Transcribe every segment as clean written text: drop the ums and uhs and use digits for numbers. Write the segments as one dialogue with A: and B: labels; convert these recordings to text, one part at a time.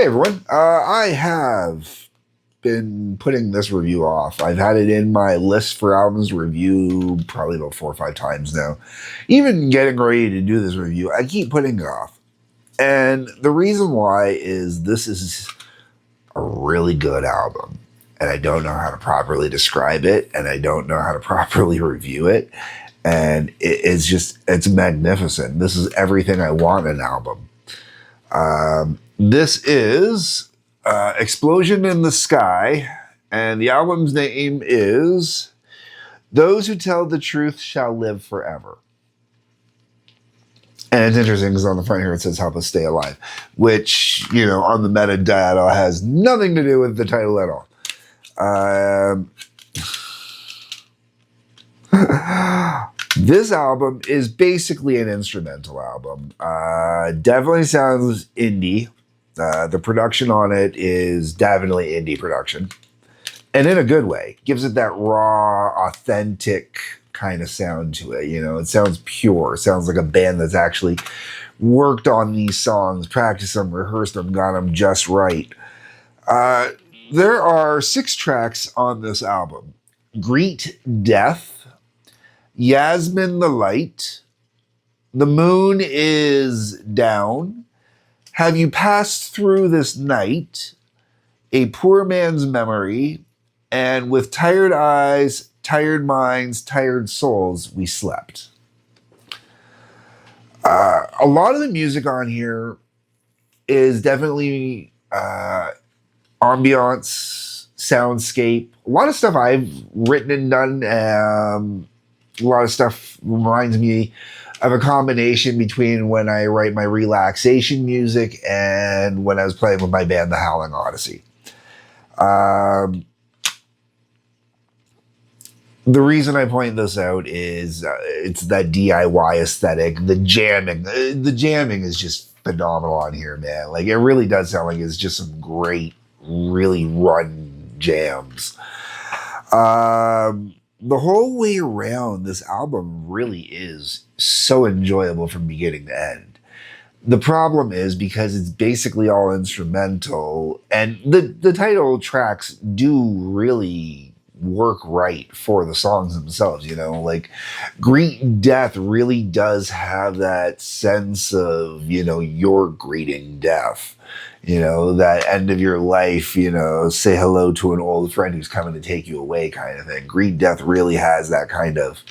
A: Hey everyone, I have been putting this review off. I've had it in my list for albums review probably about 4 or 5 times now. Even getting ready to do this review, I keep putting it off. And the reason why is this is a really good album. And I don't know how to properly describe it, and I don't know how to properly review it. And it's magnificent. This is everything I want in an album. This is Explosion in the Sky, and the album's name is Those Who Tell the Truth Shall Live Forever. And it's interesting because on the front here it says Help Us Stay Alive, which, on the metadata has nothing to do with the title at all. This album is basically an instrumental album. Definitely sounds indie. The production on it is definitely indie production. And in a good way. Gives it that raw, authentic kind of sound to it. It sounds pure. It sounds like a band that's actually worked on these songs, practiced them, rehearsed them, got them just right. There are 6 tracks on this album. Greet Death, Yasmin the Light, The Moon is Down, Have You Passed Through This Night, A Poor Man's Memory, and With Tired Eyes, Tired Minds, Tired Souls, We Slept. A lot of the music on here is definitely ambiance, soundscape. A lot of stuff I've written and done. A lot of stuff reminds me of a combination between when I write my relaxation music and when I was playing with my band, The Howling Odyssey. The reason I point this out is it's that DIY aesthetic. The jamming is just phenomenal on here, man. Like, it really does sound like it's just some great, really run jams. The whole way around, this album really is so enjoyable from beginning to end. The problem is because it's basically all instrumental, and the title tracks do really work right for the songs themselves, like Greet Death really does have that sense of, you're greeting death, that end of your life, say hello to an old friend who's coming to take you away kind of thing. Greet Death really has that kind of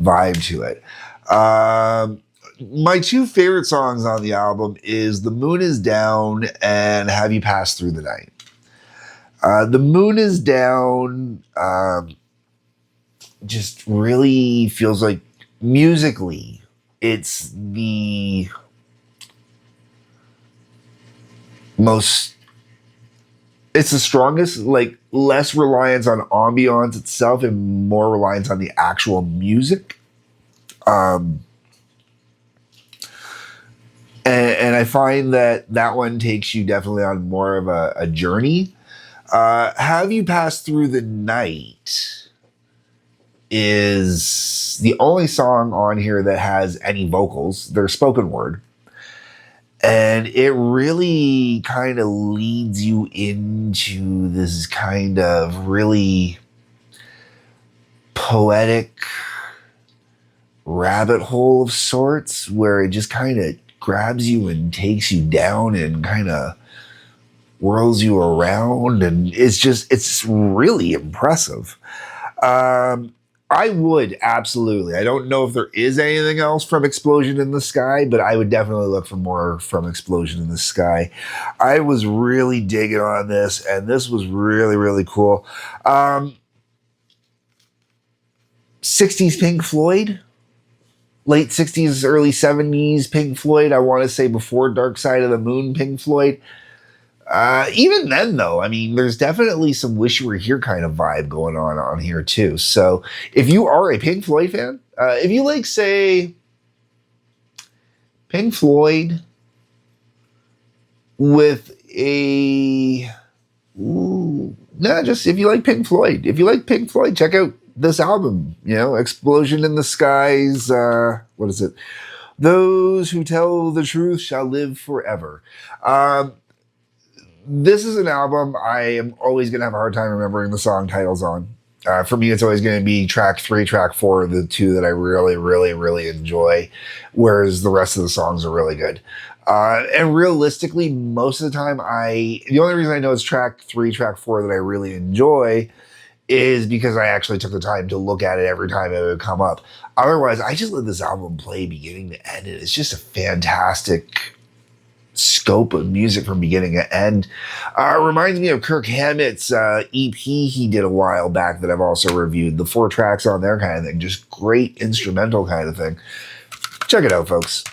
A: vibe to it. My 2 favorite songs on the album is The Moon is Down and Have You Passed Through the Night. The Moon is Down just really feels like musically it's the strongest, like less reliance on ambiance itself and more reliance on the actual music. And I find that one takes you definitely on more of a journey. Have You Passed Through the Night is the only song on here that has any vocals. They're spoken word. And it really kind of leads you into this kind of really poetic rabbit hole of sorts where it just kind of grabs you and takes you down and kind of whirls you around, and it's really impressive. I would absolutely, I don't know if there is anything else from Explosion in the Sky, but I would definitely look for more from Explosion in the Sky. I was really digging on this, and this was really, really cool. 60s Pink Floyd, late 60s, early 70s Pink Floyd. I want to say before Dark Side of the Moon Pink Floyd. Even then, though, I mean, there's definitely some Wish You Were Here kind of vibe going on here, too. So if you are a Pink Floyd fan, if you like, say, Pink Floyd with just if you like Pink Floyd. If you like Pink Floyd, check out this album, Explosion in the Skies. What is it? Those Who Tell the Truth Shall Live Forever. This is an album I am always going to have a hard time remembering the song titles on. For me, it's always going to be track 3, track 4, the two that I really, really, really enjoy, whereas the rest of the songs are really good. And realistically, most of the time, the only reason I know it's track 3, track 4 that I really enjoy is because I actually took the time to look at it every time it would come up. Otherwise, I just let this album play beginning to end, and it's just a fantastic scope of music from beginning to end. Reminds me of Kirk Hammett's EP he did a while back that I've also reviewed. The 4 tracks on there kind of thing. Just great instrumental kind of thing. Check it out, folks.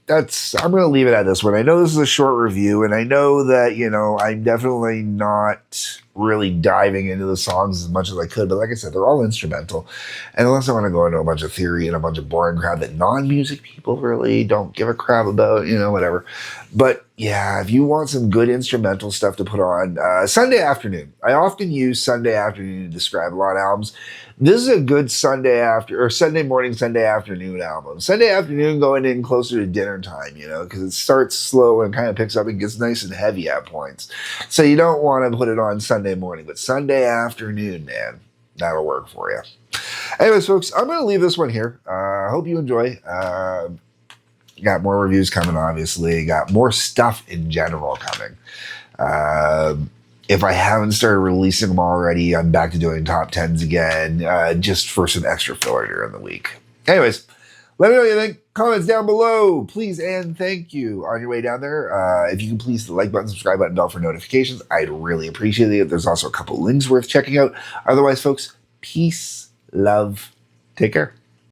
A: I'm going to leave it at this one. I know this is a short review, and I know that, I'm definitely not really diving into the songs as much as I could, but like I said, they're all instrumental. And unless I want to go into a bunch of theory and a bunch of boring crap that non-music people really don't give a crap about, whatever. But yeah, if you want some good instrumental stuff to put on, Sunday afternoon. I often use Sunday afternoon to describe a lot of albums. This is a good Sunday morning, Sunday afternoon album. Sunday afternoon going in closer to dinner time, because it starts slow and kind of picks up and gets nice and heavy at points. So you don't want to put it on Sunday morning, but Sunday afternoon, man, that'll work for you. Anyways, folks, I'm going to leave this one here. I hope you enjoy. Got more reviews coming, obviously. Got more stuff in general coming. If I haven't started releasing them already, I'm back to doing top 10s again, just for some extra filler during the week. Anyways, let me know what you think. Comments down below, please and thank you. On your way down there, if you can please hit the like button, subscribe button, bell for notifications. I'd really appreciate it. There's also a couple links worth checking out. Otherwise, folks, peace, love, take care.